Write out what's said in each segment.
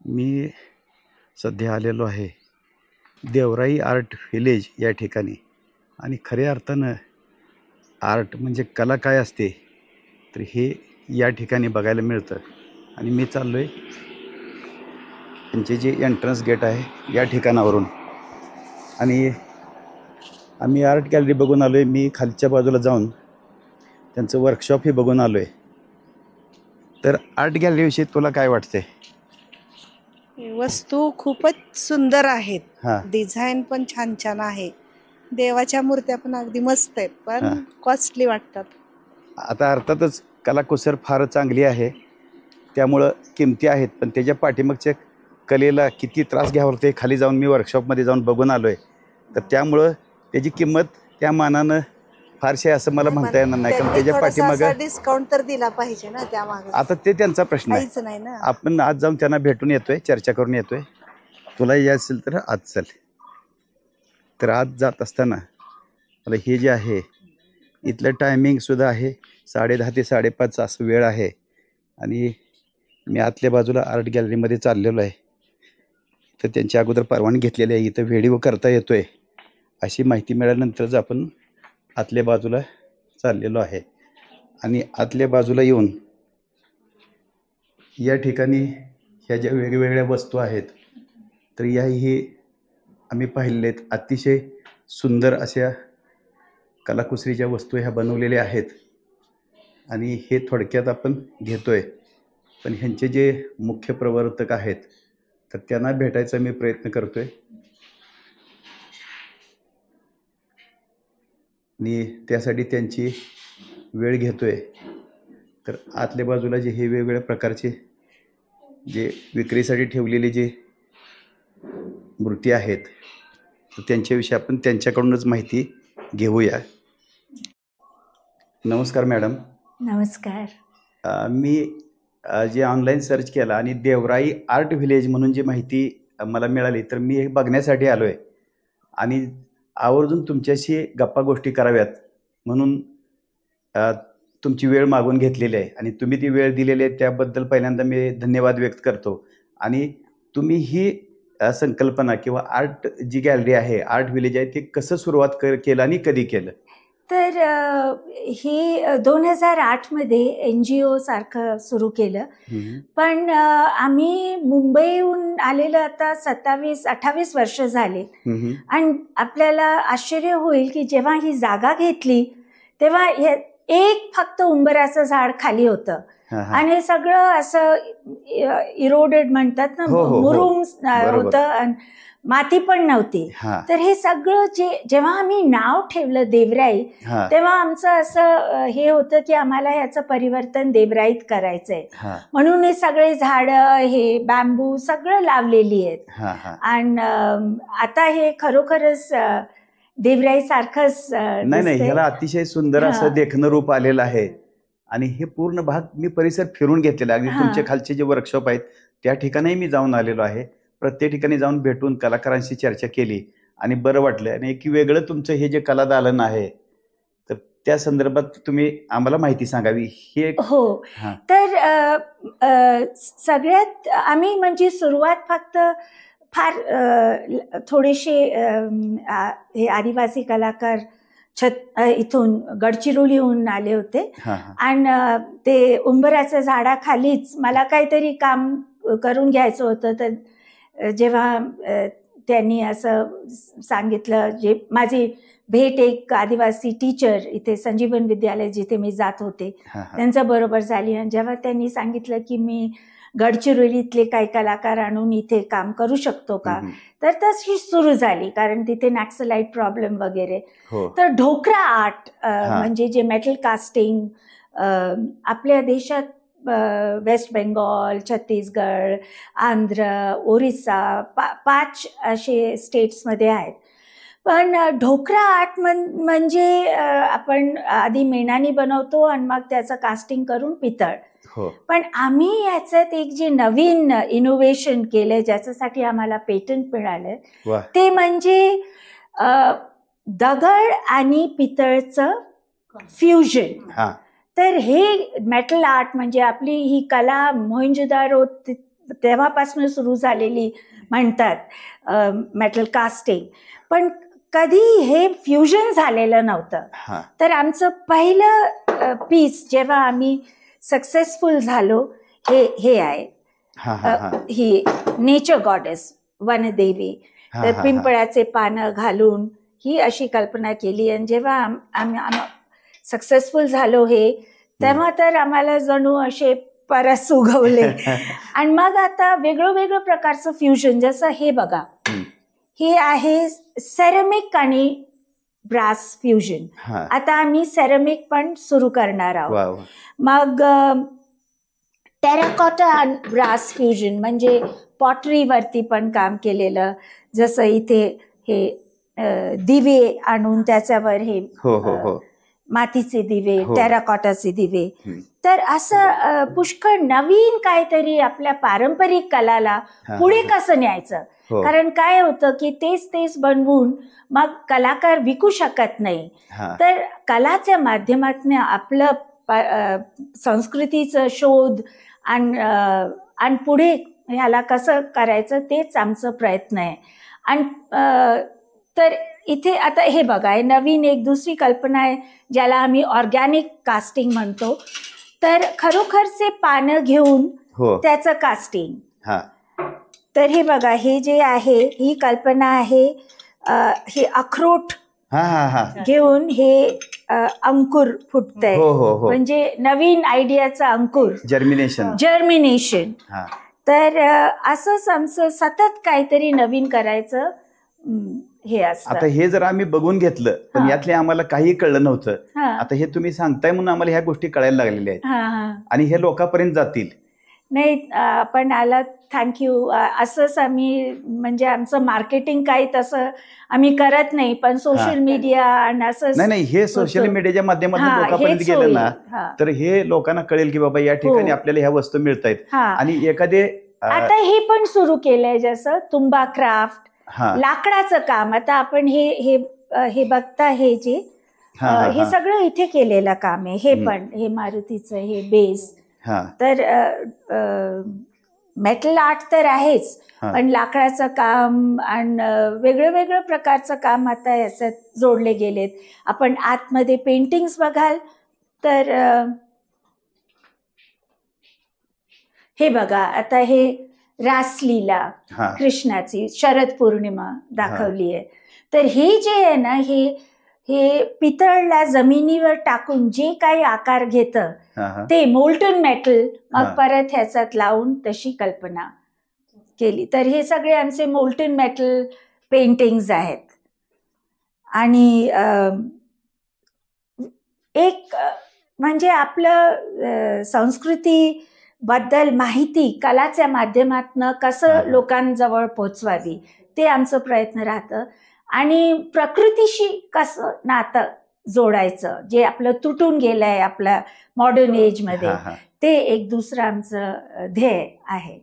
मी सध्या आलेलो आहे देवराई आर्ट व्हिलेज या ठिकाणी. आणि खऱ्या अर्थानं आर्ट म्हणजे कला काय असते तर हे या ठिकाणी बघायला मिळतं. आणि मी चाललो आहे त्यांचे जे एंट्रन्स गेट आहे या ठिकाणावरून. आणि आम्ही आर्ट गॅलरी बघून आलो आहे. मी खालच्या बाजूला जाऊन त्यांचं वर्कशॉपही बघून आलो आहे. तर आर्ट गॅलरीविषयी तुला काय वाटते? वस्तू खूपच सुंदर आहेत. हां डिझाईन पण छान छान आहे. देवाच्या मूर्त्या पण अगदी मस्त आहेत, हां. पण कॉस्टली वाटतात. आता अर्थातच कलाकुसर फार चांगली आहे, त्यामुळं किमती आहेत. पण त्याच्या पाठीमागच्या कलेला किती त्रास घ्यावा लागतो हे खाली जाऊन मी वर्कशॉपमध्ये जाऊन बघून आलो आहे. तर त्यामुळं त्याची किंमत त्या मानानं फारशी असं मला म्हणता येणार नाही. कारण त्याच्या पाठीमागं डिस्काउंट तर दिला पाहिजे ना त्यामागे. आता ते त्यांचा प्रश्न आहे. काहीच नाही ना. आपण आज जाऊन त्यांना भेटून येतोय, चर्चा करून येतोय. तुला यायचं असेल तर आज चल. तर आज जात असताना मला हे जे आहे इथलं टायमिंगसुद्धा आहे 10:30 ते 5:30 असं वेळ आहे. आणि मी आतल्या बाजूला आर्ट गॅलरीमध्ये चाललेलो आहे. तर त्यांच्या अगोदर परवानगी घेतलेली आहे. इथं व्हिडिओ करता येतोय अशी माहिती मिळाल्यानंतरच आपण आतल्या बाजूला चाललेलो आहे. आणि आतल्या बाजूला येऊन या ठिकाणी ह्या ज्या वेगवेगळ्या वस्तू आहेत तर याही आम्ही पाहिलेल्या आहेत. अतिशय सुंदर अशा कलाकुसरीच्या वस्तू ह्या बनवलेल्या आहेत. आणि हे थोडक्यात आपण घेतोय. पण ह्यांचे जे मुख्य प्रवर्तक आहेत तर त्यांना भेटायचा मी प्रयत्न करतोय. आणि त्यासाठी त्यांची वेळ घेतोय. तर आतल्या बाजूला जे हे वेगवेगळ्या प्रकारचे जे विक्रीसाठी ठेवलेले जे मूर्ती आहेत तर त्यांच्याविषयी आपण त्यांच्याकडूनच माहिती घेऊया. नमस्कार मॅडम. नमस्कार. मी जे ऑनलाईन सर्च केलं आणि देवराई आर्ट व्हिलेज म्हणून जी माहिती मला मिळाली तर मी हे बघण्यासाठी आलो आहे. आणि आवर्जून तुमच्याशी गप्पा गोष्टी कराव्यात म्हणून तुमची वेळ मागून घेतलेली आहे. आणि तुम्ही ती वेळ दिलेली आहे त्याबद्दल पहिल्यांदा मी धन्यवाद व्यक्त करतो. आणि तुम्ही ही संकल्पना किंवा आर्ट जी गॅलरी आहे आर्ट व्हिलेज आहे ते कसं सुरुवात केलं आणि कधी केलं? तर ही 2008मध्ये NGO सारखं सुरू केलं. पण आम्ही मुंबईहून आलेलं आता 27-28 वर्ष झाले. आणि आपल्याला आश्चर्य होईल की जेव्हा ही जागा घेतली तेव्हा एक फक्त उंबराचं झाड खाली होतं. आणि सगळं असं इरोडेड म्हणतात ना, मुरुम होतं आणि माती पण नव्हती. तर हे सगळं जेव्हा आम्ही नाव ठेवलं देवराई तेव्हा आमचं असं हे होतं की आम्हाला याचं परिवर्तन देवराईत करायचंय. म्हणून हे सगळे झाडं हे बॅम्बू सगळं लावलेली आहेत. आणि आता हे खरोखरच देवराई सारखंच नाही, ह्याला अतिशय सुंदर असं देखणं रूप आलेलं आहे. आणि हे पूर्ण भाग मी परिसर फिरून घेतलेला आहे. अगदी तुमच्या खालचे जे वर्कशॉप आहेत त्या ठिकाणी मी जाऊन आलेलो आहे. प्रत्येक ठिकाणी जाऊन भेटून कलाकारांशी चर्चा केली आणि बरं वाटलं. आणि एक वेगळं तुमचं हे जे कला दालन आहे तर त्या संदर्भात तुम्ही आम्हाला माहिती सांगावी. हे हो. तर सगळ्यात आम्ही म्हणजे सुरुवात फक्त फार थोडेसे हे आदिवासी कलाकार इथून गडचिरोलीहून आले होते. आणि ते उंबराच्या झाडाखालीच मला काहीतरी काम करून घ्यायचं होतं. तर जेव्हा त्यांनी असं सांगितलं, जे माझी भेट एक आदिवासी टीचर इथे संजीवन विद्यालय जिथे मी जात होते त्यांच्या बरोबर झाली. आणि जेव्हा त्यांनी सांगितलं की मी गडचिरोलीतले काही कलाकार आणून इथे काम करू शकतो का, तर तशी सुरू झाली. कारण तिथे नॅक्सलाइट प्रॉब्लेम वगैरे. तर ढोकरा आर्ट म्हणजे जे मेटल कास्टिंग आपल्या देशात वेस्ट बेंगॉल, छत्तीसगड, आंध्र, ओरिसा 5 असे स्टेट्समध्ये आहेत. पण ढोकरा आर्ट म्हणजे आपण आधी मेणाने बनवतो आणि मग त्याचं कास्टिंग करून पितळ. पण आम्ही याच्यात एक जे नवीन इनोव्हेशन केलं ज्याच्यासाठी आम्हाला पेटंट मिळालं ते म्हणजे दगड आणि पितळचं फ्युजन. तर हे मेटल आर्ट म्हणजे आपली ही कला मोहेंजोदारो तेव्हापासून सुरू झालेली म्हणतात मेटल कास्टिंग. पण कधी हे फ्युजन झालेलं नव्हतं. हा तर आमचं पहिलं पीस जेव्हा आम्ही सक्सेसफुल झालो हे आहे. हा हा हा ही नेचर गॉडेस वनदेवी, हा, तर हा, पिंपळाचे पानं घालून ही अशी कल्पना केली. आणि जेव्हा आम्ही सक्सेसफुल झालो हे, तेव्हा तर आम्हाला जणू असे परस उगवले. आणि मग आता वेगळं प्रकारचं फ्युजन, जसं हे बघा, हे आहे सेरमिक आणि ब्रास फ्युजन. हा. आता आम्ही सेरमिक पण सुरू करणार आहोत. वा वा. मग टेराकॉटा आणि ब्रास फ्युजन म्हणजे पॉटरीवरती पण काम केलेलं, जसं इथे हे दिवे आणून त्याच्यावर हे हो हो हो मातीचे दिवे, हो. टेराकॉटाचे दिवे. हम्म. तर असं पुष्कळ नवीन काहीतरी आपल्या पारंपरिक कलाला हा, पुढे हा, हा. कसं न्यायचं. हो. कारण काय होतं की तेच बनवून मग कलाकार विकू शकत नाही. हा. तर कलाच्या माध्यमातून आपलं संस्कृतीचं शोध आणि पुढे ह्याला कसं करायचं तेच आमचं प्रयत्न आहे. आणि तर इथे आता हे बघा, नवीन एक दुसरी कल्पना आहे ज्याला आम्ही ऑर्गॅनिक कास्टिंग म्हणतो. तर खरोखरचे पानं घेऊन हो. त्याचं कास्टिंग. हा. तर हे बघा, हे जे आहे ही कल्पना आहे. हे अक्रोट हा हा हा घेऊन हे अंकुर फुटतंय. हो हो हो. म्हणजे नवीन आयडियाचा अंकुर, जर्मिनेशन. हा. तर असंच आमचं सतत काहीतरी नवीन करायचं हे असतं. आता हे जर आम्ही बघून घेतलं पण हा. यातले आम्हाला काही कळलं नव्हतं. हा. आता हे तुम्ही सांगताय म्हणून आम्हाला ह्या गोष्टी कळायला लागलेल्या आहेत. हा हा. आणि हे लोकांपर्यंत जातील. नाही, आपण आला थँक्यू. असंच आम्ही म्हणजे आमचं मार्केटिंग काही तसं आम्ही करत नाही, पण सोशल मीडिया आणि असं. नाही, हे सोशल मीडियाच्या माध्यमातून हा, लोकांपर्यंत हेच गेलं होईल. ना, हा. तर हे लोकांना कळेल की बाबा या ठिकाणी हो. आपल्याला ह्या वस्तू मिळतायत. हा. आणि एखादे आता हे पण सुरू केलंय, जसं तुंबा क्राफ्ट, हा लाकडाचं काम. आता आपण हे बघता, हे जे हा हा हे हा सगळं इथे केलेलं काम आहे. हे हम्म. पण हे मारुतीचं हे बेस. हा तर मेटल आर्ट तर आहेच, हा. पण लाकडाचं काम आणि वेगळं प्रकारचं काम आता याच्यात जोडले गेलेत. आपण आतमध्ये पेंटिंग्स बघाल तर हे बघा, आता हे रासलीला हा कृष्णाची शरद पौर्णिमा दाखवली आहे. तर हे जे आहे ना, हे पितळला जमिनीवर टाकून जे काही आकार घेतं हा हा ते मोल्टन मेटल हा. मग परत ह्याच्यात लावून तशी कल्पना केली. तर हे सगळे आमचे मोल्टन मेटल पेंटिंग्स आहेत. आणि एक म्हणजे आपलं संस्कृती बद्दल माहिती कलाच्या माध्यमातून कसं लोकांजवळ पोचवावी ते आमचं प्रयत्न राहतं. आणि प्रकृतीशी कसं नातं जोडायचं, जे आपलं तुटून गेलंय आपल्या मॉडर्न एजमध्ये, हा, हा. ते एक दुसरं आमचं ध्येय आहे.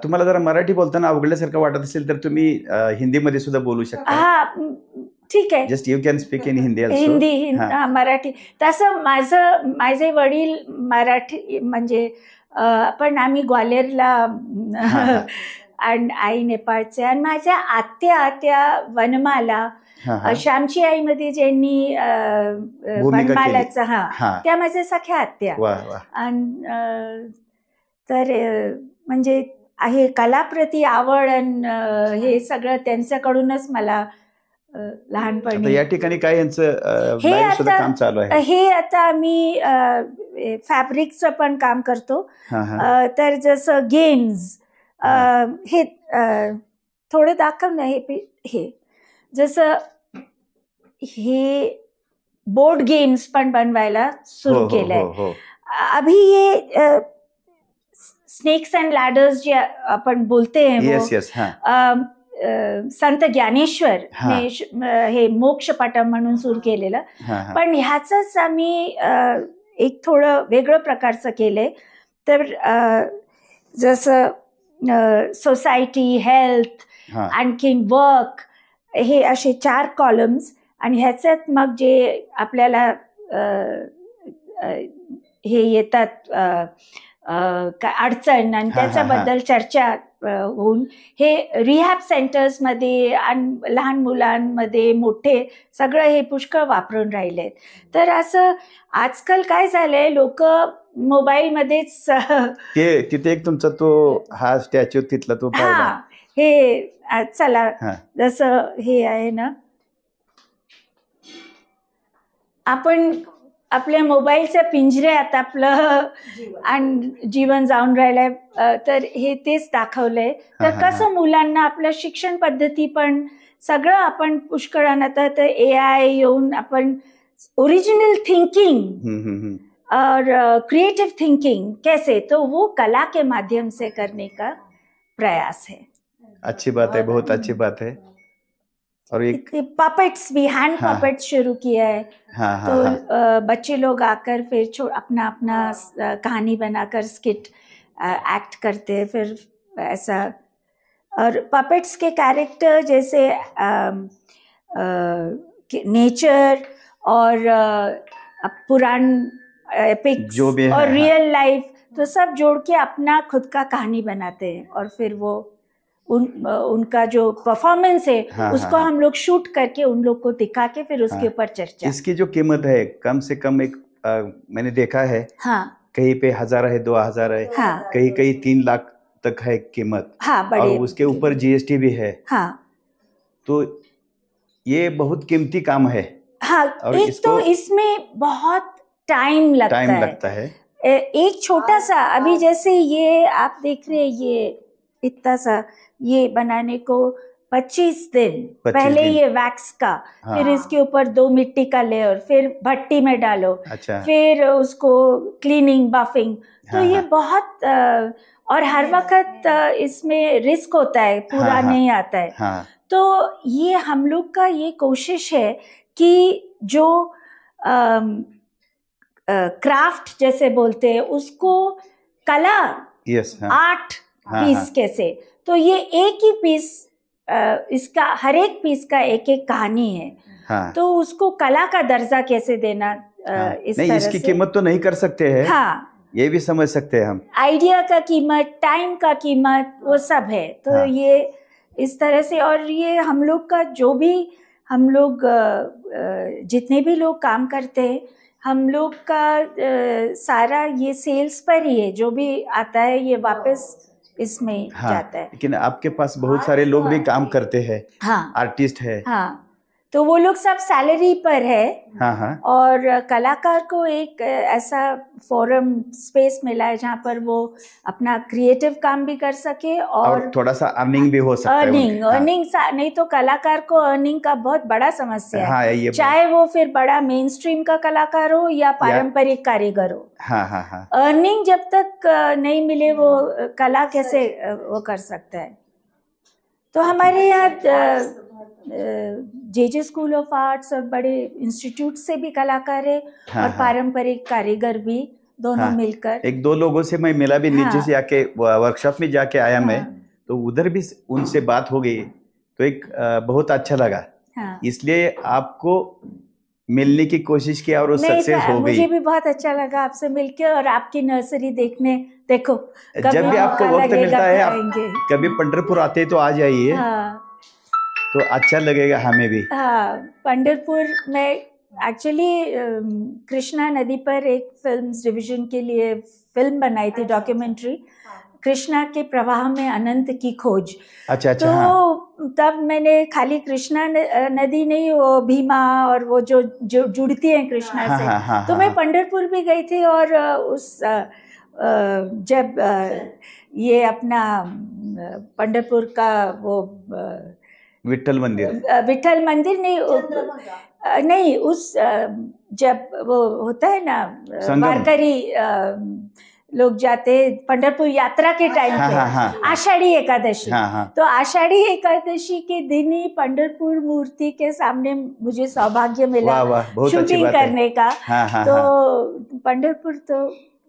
तुम्हाला जरा मराठी बोलताना अवघडल्यासारखं वाटत असेल तर तुम्ही हिंदीमध्ये सुद्धा बोलू शकता. हा, ठीक आहे. Just you can speak in Hindi also. Hindi Marathi. तसं माझे वडील मराठी म्हणजे पण आम्ही ग्वाल्हेरला आणि आई नेपाळचे. आणि माझ्या आत्या त्या वनमाला श्यामची आईमध्ये ज्यांनी वनमालाचा त्या माझ्या सख्या आत्या. आणि तर म्हणजे आहे कलाप्रती आवड आणि हे सगळं त्यांच्याकडूनच मला लहानपणी. या ठिकाणी काय यांचं काम चालू आहे? हे आता आम्ही फॅब्रिकचं पण काम करतो. तर जसं गेम्स हे थोडं दाखव ना. हे जसं हे बोर्ड गेम्स पण बनवायला सुरू केलंय. अभी ये स्नेक्स अँड लॅडर्स जे आपण बोलते संत ज्ञानेश्वर हे मोक्षपटम म्हणून सुरू केलेलं. पण ह्याचंच आम्ही एक थोडं वेगळं प्रकारचं केलंय. तर जसं सोसायटी, हेल्थ, आणखीन वर्क, हे असे 4 कॉलम्स. आणि ह्याच्यात मग जे आपल्याला हे येतात अडचण आणि हा, हा, त्याच्याबद्दल चर्चा होऊन हे रिहॅब सेंटर्समध्ये आणि लहान मुलांमध्ये मोठे सगळं हे पुष्कळ वापरून राहिलेत. तर असं आजकाल काय झालंय, लोक मोबाईलमध्येच ते तिथे एक तुमचा तो हा स्टॅच्यू तिथला तो पाहिला. हा हे चला हा. जसं हे आहे ना, आपण आपल्या मोबाईलच्या पिंजऱ्यात आपलं आणि जीवन जाऊन राहिलंय. तर हे तेच दाखवलंय. तर हा, हा, कसं मुलांना आपलं शिक्षण पद्धती पण सगळं आपण पुष्कळानं आता तर AI येऊन आपण ओरिजिनल थिंकिंग हम्म, हम्म, हम्म. और क्रिएटिव थिंकिंग कैसे, तो वो कला के माध्यम से करने का प्रयास है. अच्छी बात है, बहुत अच्छी बात है. और एक पपेट्स भी, हैंड हाँ. पपेट्स शुरू किया है. हाँ, हाँ, तो हाँ. बच्चे लोग आकर फिर अपना अपना कहानी बनाकर स्किट एक्ट करते हैं, फिर ऐसा. और पपेट्स के कैरेक्टर जैसे नेचर और पुराण एपिक्स जो भी है, और हाँ. रियल लाइफ, तो सब जोड़ के अपना खुद का कहानी बनाते हैं. और फिर वो उनका जो परफॉर्मेंस है हाँ, उसको हाँ. हम लोग शूट करके उन लोग को दिखा के फिर उसके हाँ. ऊपर चर्चा. इसकी जो कीमत है कम से कम एक मैंने देखा है, हाँ कहीं पे 1000 है, 2000 है, हाँ कहीं कहीं 3 लाख तक है कीमत. हाँ, और बड़े उसके ऊपर GST भी है. हाँ तो ये बहुत कीमती काम है. हाँ. और एक इसको तो इसमें बहुत टाइम लगता टाइम है. लगता है. एक छोटा सा, अभी जैसे ये आप देख रहे हैं, ये इतना सा ये बनाने को 25 दिन 25 पहले दिन. ये वैक्स का, हाँ. फिर इसके ऊपर 2 मिट्टी का लेयर, फिर भट्टी में डालो, अच्छा. फिर उसको क्लीनिंग, बफिंग. तो हाँ, ये हाँ. बहुत और हर वक्त इसमें रिस्क होता है, पूरा हाँ, हाँ. नहीं आता है. हाँ. तो ये हम लोग का ये कोशिश है कि जो क्राफ्ट जैसे बोलते हैं उसको कला, यस. हाँ. आर्ट हाँ, पीस हाँ. कैसे, तो ये एक ही पीस, इसका हर एक पीस का एक एक कहानी है. हाँ. तो उसको कला का दर्जा कैसे देना, हाँ. इस नहीं, तरह इसकी से. कीमत तो नहीं कर सकते हैं. हाँ, ये भी समझ सकते हैं हम. आइडिया का कीमत, टाइम का कीमत, वो सब है. तो हाँ. ये इस तरह से. और ये हम लोग का जो भी, हम लोग जितने भी लोग काम करते हैं, हम लोग का सारा ये सेल्स पर ही है. जो भी आता है ये वापस इसमें हाँ. जाता है. लेकिन आपके पास बहुत सारे लोग भी काम करते हैं, हाँ आर्टिस्ट है. हाँ. तो वो लोग सब सैलरी पर है. हाँ, हाँ. और कलाकार को एक ऐसा फोरम स्पेस मिला है जहाँ पर वो अपना क्रिएटिव काम भी कर सके और थोड़ा सा अर्निंग भी हो सकता है अर्निंग. उनकी. हाँ. अर्निंग नहीं तो कलाकार को अर्निंग का बहुत बड़ा समस्या है. हाँ, ये चाहे वो फिर बड़ा मेन स्ट्रीम का कलाकार हो या पारंपरिक कारीगर हो, हाँ, हाँ, हाँ. अर्निंग जब तक नहीं मिले वो कला कैसे वो कर सकता है. तो हमारे यहाँ JJ स्कूल ऑफ आर्ट्स और बड़े इंस्टीट्यूट से भी कलाकार है, हाँ, और हाँ. पारंपरिक कारीगर भी, दोनों हाँ. मिलकर. 1-2 लोगों से मैं मिला भी, नीचे हाँ. से आके वर्कशॉप में जाके आया मैं, हाँ, तो उधर भी उनसे बात हो गई, तो एक बहुत अच्छा लगा. हाँ. इसलिए आपको मिलने की कोशिश की और वो नहीं, सक्सेस हो गई. मुझे भी बहुत अच्छा लगा आपसे मिलके और आपकी नर्सरी देखने. देखो जब भी आपको मौका वक्त लगेगा मिलता है, तो आप आएंगे. कभी पंढरपुर आते हैं तो आ जाइए. हाँ तो अच्छा लगेगा हमें भी. हाँ. पंढरपुर में एक्चुअली कृष्णा नदी पर एक फिल्म डिवीजन के लिए फिल्म बनाई थी, डॉक्यूमेंट्री, कृष्णा के प्रवाह में अनंत की खोज. अच्छा. तो हाँ. तब मैंने खाली कृष्णा नदी नहीं, वो भीमा और वो जो जुड़ती है कृष्णा हाँ, से. हाँ, हाँ, तो हाँ, मैं हाँ. पंढरपुर भी गई थी. और उस जब ये अपना पंढरपुर का वो विठ्ठल मंदिर. विठ्ठल मंदिर नहीं, उस जब वो होता है ना, संगम. वारकरी लोग जाते पंढरपुर यात्रा के टाइम हाँ, पे, हाँ, हाँ. आषाढ़ी एकादशी. हाँ, हाँ. तो आषाढ़ी एकादशी के दिन ही पंढरपुर मूर्ति के सामने मुझे सौभाग्य मिला वाह वाह, बहुत अच्छी शूटिंग बात है. करने का. हाँ, हाँ, तो हाँ. पंढरपुर तो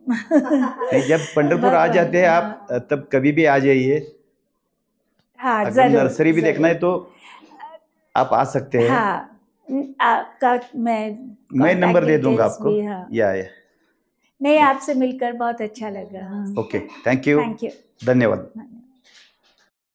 नहीं, जब पंढरपुर आ जाते हैं आप, तब कभी भी आ जाइए. हाँ अगर जरूर. नर्सरी भी देखना है तो आप आ सकते हैं. हाँ, आपका मैं नंबर दे दूंगा details आपको. भी, हाँ. या नहीं, आपसे मिलकर बहुत अच्छा लगा. Okay, thank you, thank you. धन्यवाद.